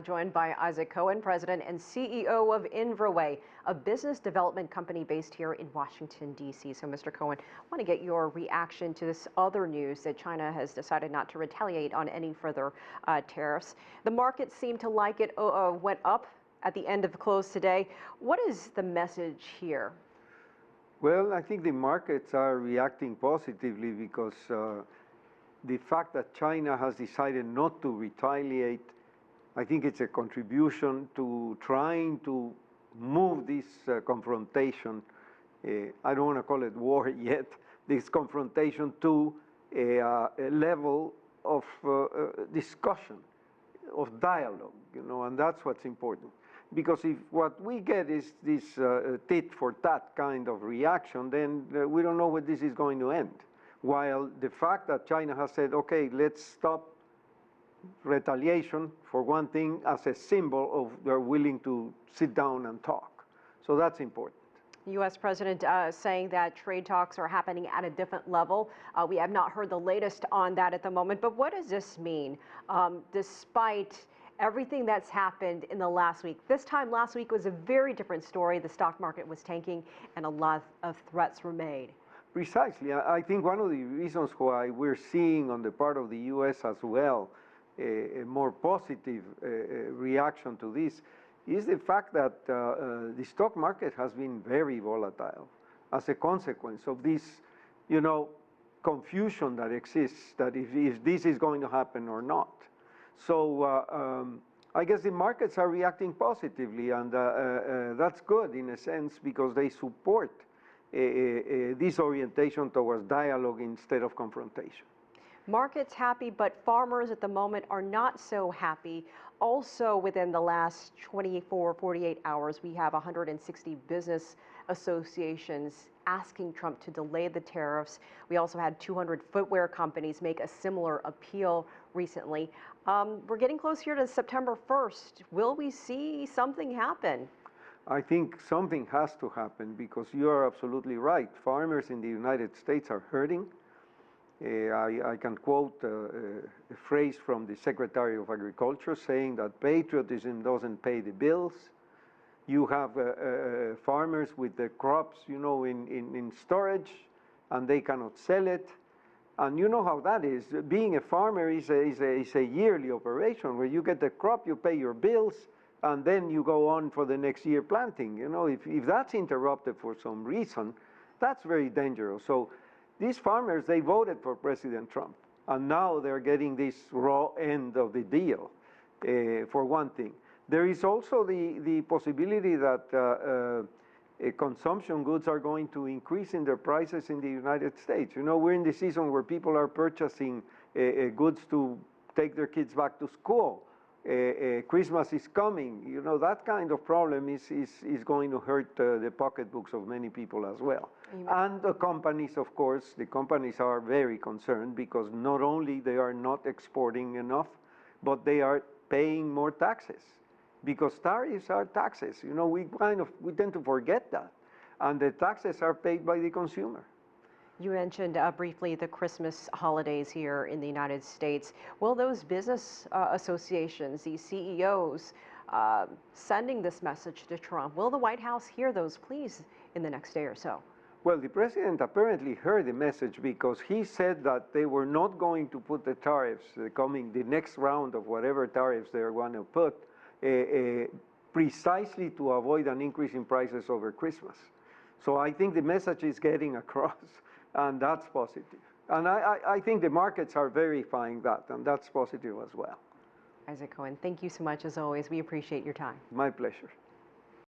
joined by Isaac Cohen, President and CEO of Inverway, a business development company based here in Washington, D.C. So, Mr. Cohen, I want to get your reaction to this other news that China has decided not to retaliate on any further tariffs. The market seemed to like it, went up at the end of the close today. What is the message here? Well, I think the markets are reacting positively because the fact that China has decided not to retaliate, I think it's a contribution to trying to move this confrontation, I don't want to call it war yet, this confrontation to a level of discussion, of dialogue, and that's what's important. Because if what we get is this tit for tat kind of reaction, then we don't know where this is going to end. While the fact that China has said, okay, let's stop retaliation, for one thing, as a symbol of they're willing to sit down and talk. So that's important. The U.S. President saying that trade talks are happening at a different level. We have not heard the latest on that at the moment, but what does this mean? Despite everything that's happened in the last week. This time last week was a very different story. The stock market was tanking and a lot of threats were made. Precisely. I think one of the reasons why we're seeing on the part of the U.S. as well a more positive reaction to this is the fact that the stock market has been very volatile as a consequence of this, confusion that exists, that if this is going to happen or not. So I guess the markets are reacting positively, and that's good in a sense because they support this orientation towards dialogue instead of confrontation. Markets happy, but farmers at the moment are not so happy. Also, within the last 24, 48 hours, we have 160 business associations asking Trump to delay the tariffs. We also had 200 footwear companies make a similar appeal recently. We're getting close here to September 1st. Will we see something happen? I think something has to happen because you are absolutely right. Farmers in the United States are hurting. I can quote a phrase from the Secretary of Agriculture saying that patriotism doesn't pay the bills. You have farmers with the crops, in storage, and they cannot sell it. And you know how that is. Being a farmer is a yearly operation where you get the crop, you pay your bills, and then you go on for the next year planting. If that's interrupted for some reason, that's very dangerous. So these farmers, they voted for President Trump, and now they're getting this raw end of the deal, for one thing. There is also the possibility that consumption goods are going to increase in their prices in the United States. We're in the season where people are purchasing goods to take their kids back to school. Christmas is coming. That kind of problem is going to hurt the pocketbooks of many people as well. Amen. And the companies, of course, the companies are very concerned because not only they are not exporting enough, but they are paying more taxes because tariffs are taxes. We tend to forget that, and the taxes are paid by the consumer. You mentioned briefly the Christmas holidays here in the United States. Will those business associations, these CEOs, sending this message to Trump, will the White House hear those pleas in the next day or so? Well, the president apparently heard the message because he said that they were not going to put the tariffs, the next round of whatever tariffs they're going to put, precisely to avoid an increase in prices over Christmas. So I think the message is getting across. And that's positive. And I think the markets are verifying that, and that's positive as well. Isaac Cohen, thank you so much as always. We appreciate your time. My pleasure.